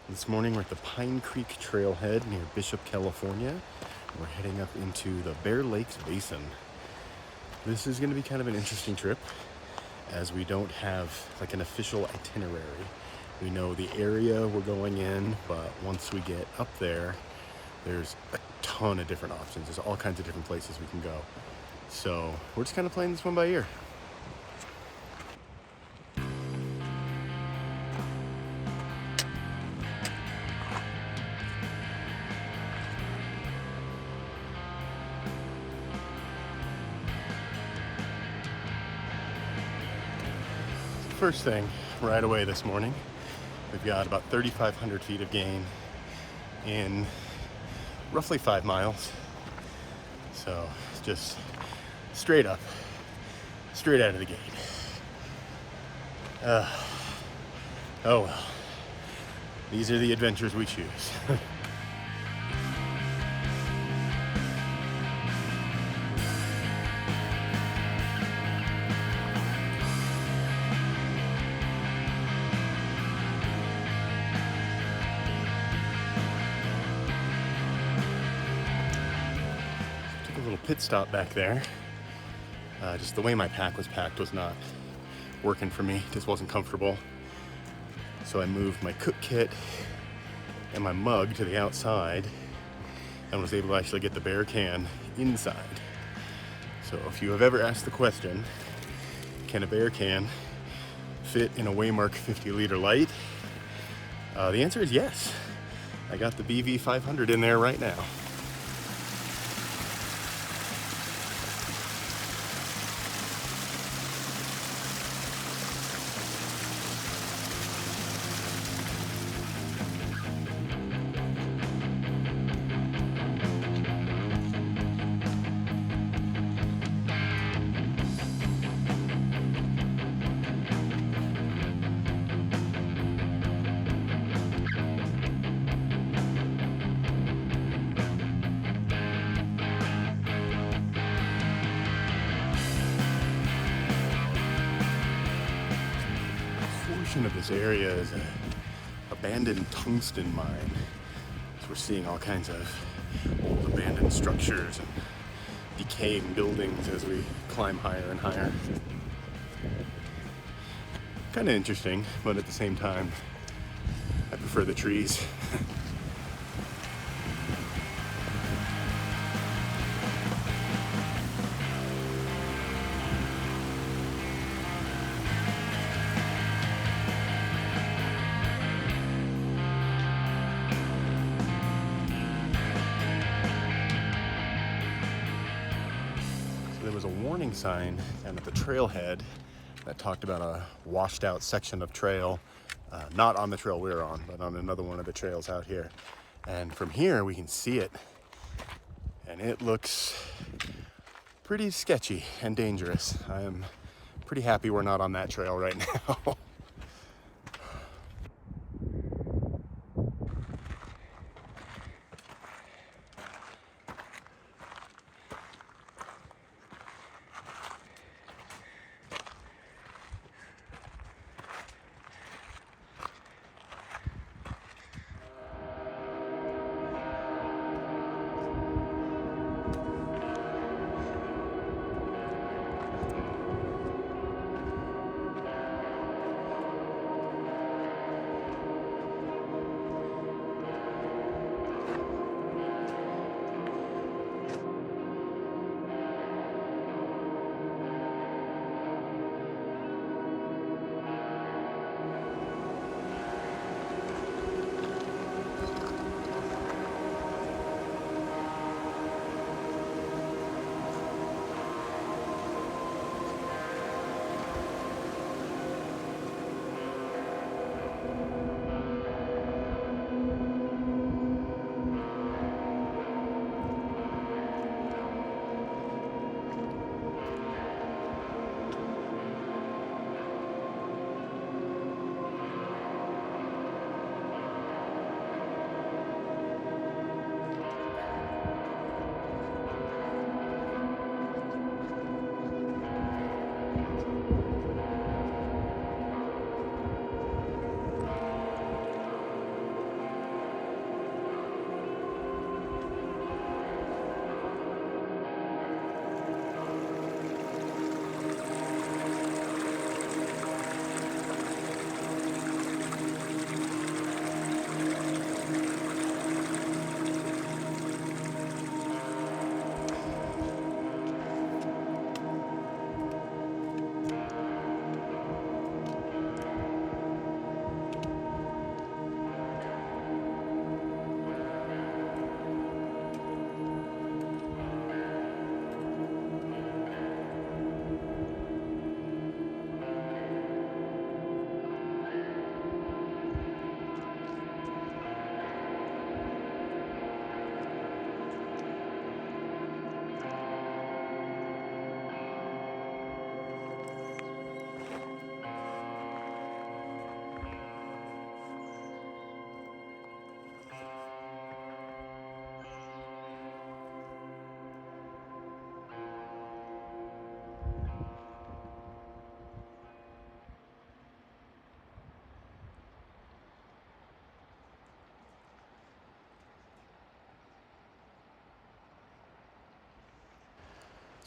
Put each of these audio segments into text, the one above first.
This morning we're at the Pine Creek Trailhead near Bishop, California. We're heading up into the Bear Lakes Basin. This is going to be kind of an interesting trip as we don't have like an official itinerary. We know the area we're going in, but once we get up there, there's a ton of different options. There's all kinds of different places we can go. So we're just kind of playing this one by ear. First thing, right away this morning, we've got about 3,500 feet of gain in roughly 5 miles. So just straight up, straight out of the gate. Oh well, these are the adventures we choose. Pit stop back there. Just the way my pack was packed was not working for me. Just wasn't comfortable. So I moved my cook kit and my mug to the outside and was able to actually get the bear can inside. So if you have ever asked the question, can a bear can fit in a Waymark 50-liter light? The answer is yes. I got the BV 500 in there right now. Of this area is an abandoned tungsten mine. So we're seeing all kinds of old abandoned structures and decaying buildings as we climb higher and higher. Kind of interesting, but at the same time, I prefer the trees. There was a warning sign down at the trailhead that talked about a washed out section of trail, not on the trail we're on, but on another one of the trails out here. And from here we can see it, and it looks pretty sketchy and dangerous. I am pretty happy we're not on that trail right now.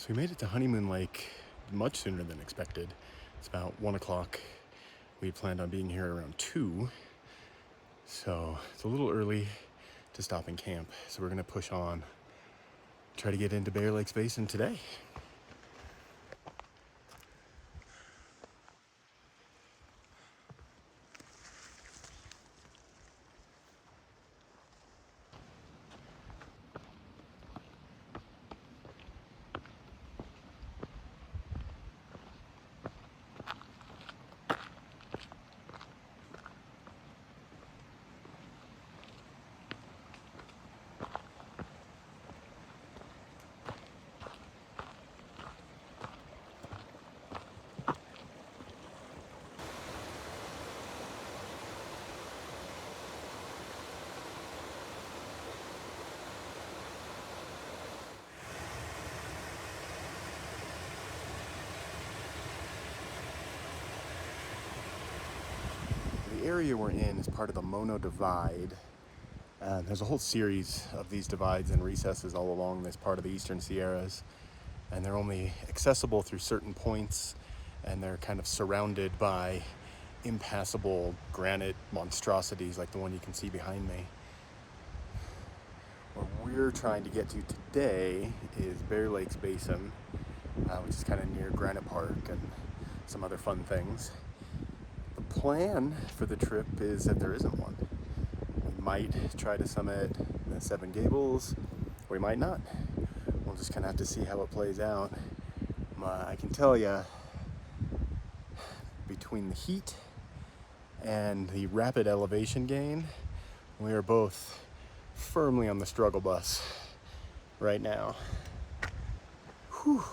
So we made it to Honeymoon Lake much sooner than expected. It's about 1 o'clock. We had planned on being here around 2. So it's a little early to stop and camp. So we're gonna push on, try to get into Bear Lakes Basin today. The area we're in is part of the Mono Divide. There's a whole series of these divides and recesses all along this part of the Eastern Sierras, and they're only accessible through certain points, and they're kind of surrounded by impassable granite monstrosities like the one you can see behind me. What we're trying to get to today is Bear Lakes Basin, which is kind of near Granite Park and some other fun things. The plan for the trip is that there isn't one. We might try to summit the Seven Gables, or we might not. We'll just kind of have to see how it plays out. I can tell you, between the heat and the rapid elevation gain, we are both firmly on the struggle bus right now. Whew.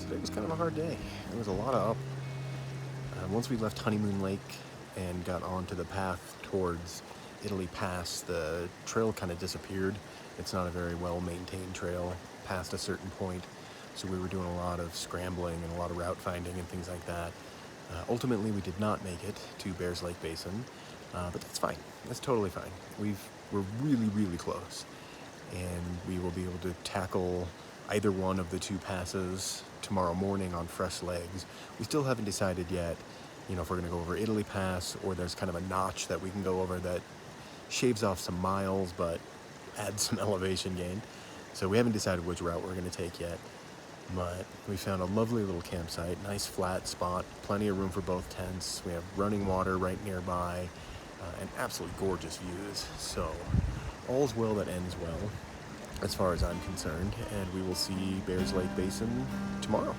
Today was kind of a hard day. There was a lot of up. Once we left Honeymoon Lake and got onto the path towards Italy Pass, the trail kind of disappeared. It's not a very well-maintained trail past a certain point, so we were doing a lot of scrambling and a lot of route finding and things like that. Ultimately, we did not make it to Bears Lake Basin, but that's fine. That's totally fine. We're really, really close, and we will be able to tackle either one of the two passes tomorrow morning on fresh legs. We still haven't decided yet, if we're going to go over Italy Pass, or there's kind of a notch that we can go over that shaves off some miles but adds some elevation gain. So we haven't decided which route we're going to take yet, but we found a lovely little campsite, nice flat spot, plenty of room for both tents. We have running water right nearby, and absolutely gorgeous views. So all's well that ends well, as far as I'm concerned, and we will see Bears Lake Basin tomorrow.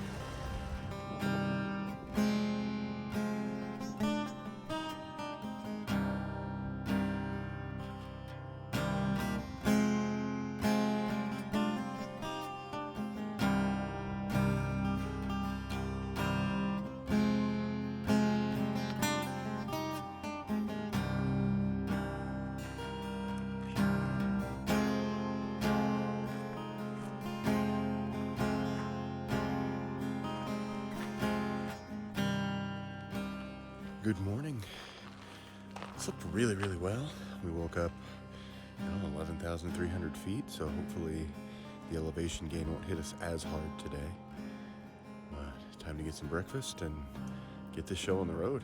Good morning. Slept really, really well. We woke up 11,300 feet, so hopefully the elevation gain won't hit us as hard today. But time to get some breakfast and get this show on the road.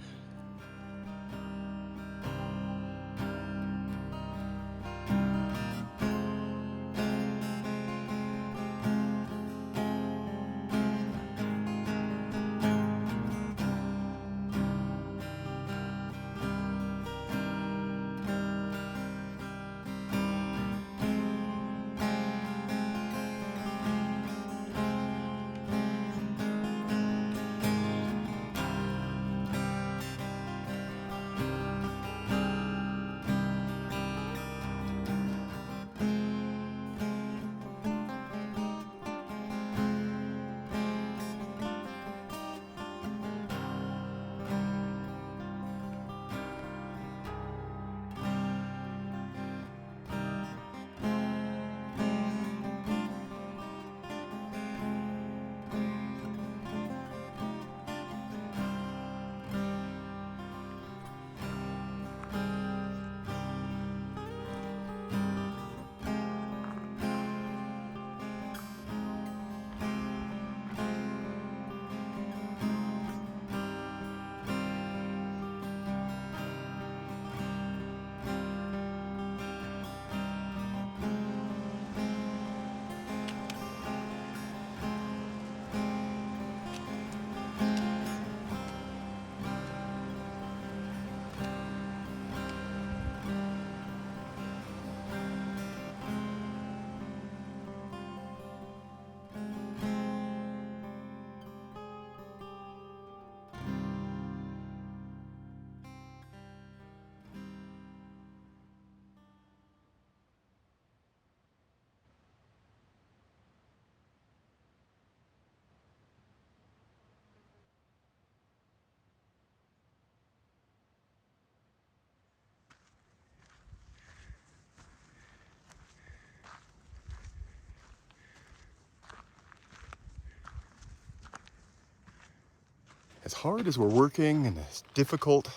as hard as we're working and as difficult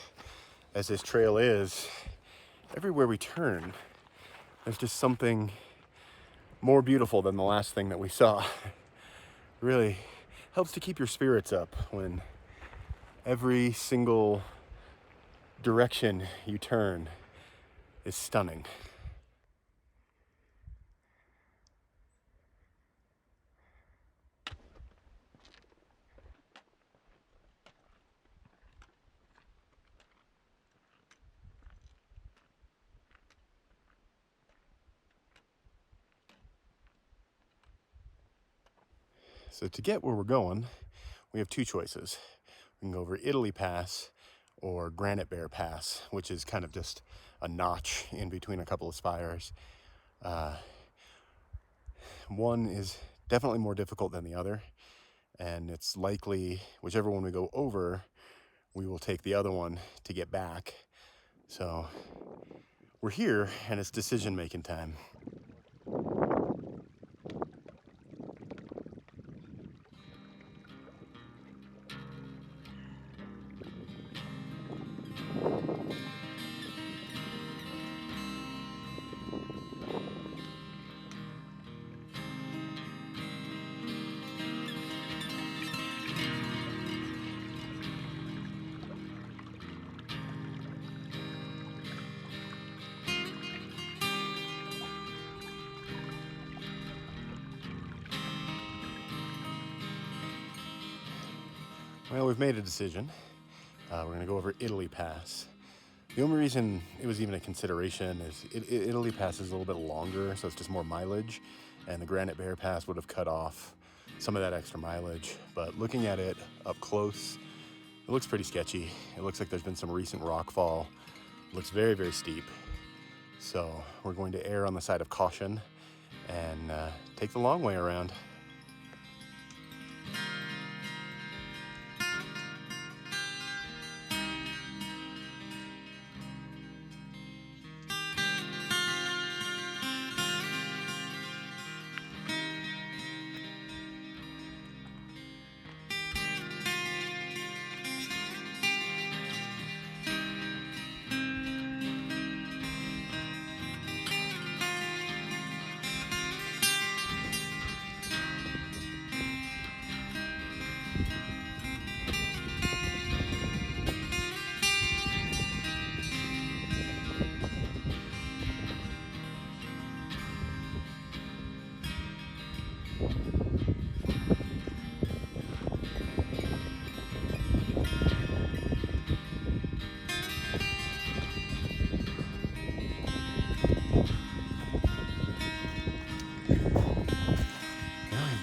as this trail is, everywhere we turn, there's just something more beautiful than the last thing that we saw. It really helps to keep your spirits up when every single direction you turn is stunning. So to get where we're going, we have two choices. We can go over Italy Pass or Granite Bear Pass, which is kind of just a notch in between a couple of spires. One is definitely more difficult than the other, and it's likely whichever one we go over, we will take the other one to get back. So we're here and it's decision-making time. Well, we've made a decision. We're gonna go over Italy Pass. The only reason it was even a consideration is Italy Pass is a little bit longer, so it's just more mileage, and the Granite Bear Pass would have cut off some of that extra mileage. But looking at it up close, it looks pretty sketchy. It looks like there's been some recent rockfall. It looks very, very steep. So we're going to err on the side of caution and take the long way around.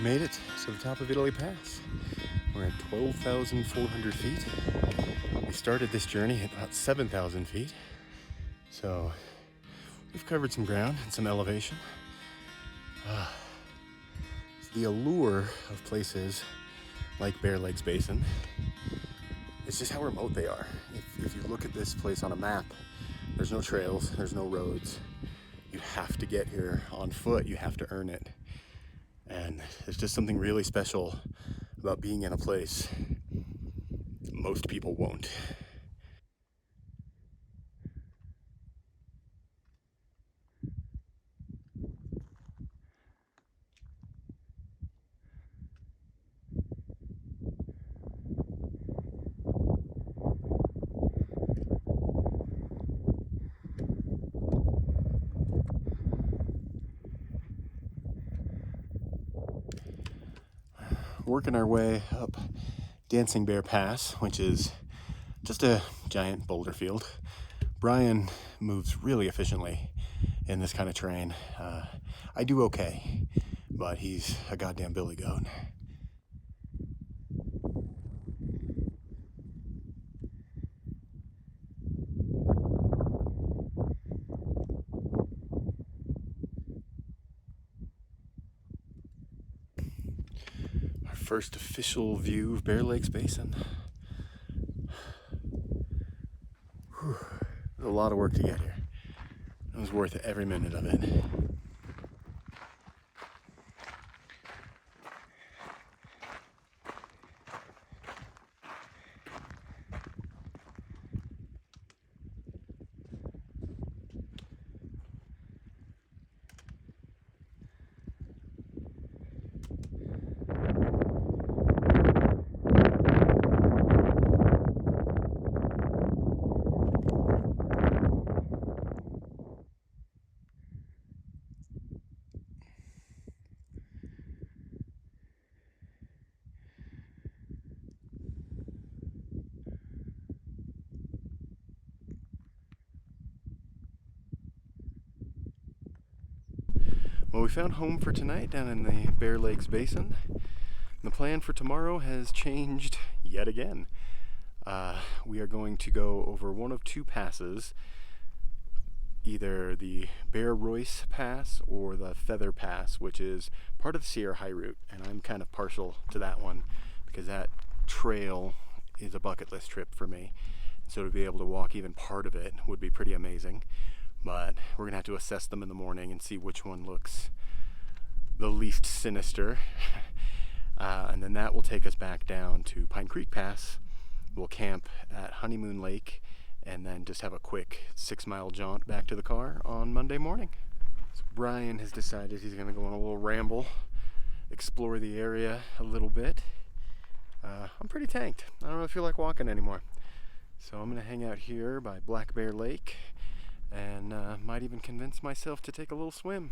Made it to the top of Italy Pass. We're at 12,400 feet. We started this journey at about 7,000 feet. So we've covered some ground and some elevation. The allure of places like Bear Lakes Basin, it's just how remote they are. If you look at this place on a map, there's no trails, there's no roads. You have to get here on foot, you have to earn it. And there's just something really special about being in a place most people won't. Working our way up Dancing Bear Pass, which is just a giant boulder field. Brian moves really efficiently in this kind of terrain. I do okay, but he's a goddamn billy goat. Our first official view of Bear Lakes Basin. Whew. There's a lot of work to get here. It was worth every minute of it. we found home for tonight down in the Bear Lakes Basin. The plan for tomorrow has changed yet again. We are going to go over one of two passes, either the Bear Royce Pass or the Feather Pass, which is part of the Sierra High Route, and I'm kind of partial to that one because that trail is a bucket list trip for me. And so to be able to walk even part of it would be pretty amazing. But we're gonna have to assess them in the morning and see which one looks the least sinister. And then that will take us back down to Pine Creek Pass. We'll camp at Honeymoon Lake and then just have a quick 6-mile jaunt back to the car on Monday morning. So Brian has decided he's gonna go on a little ramble, explore the area a little bit. I'm pretty tanked. I don't really feel like walking anymore. So I'm gonna hang out here by Black Bear Lake and might even convince myself to take a little swim.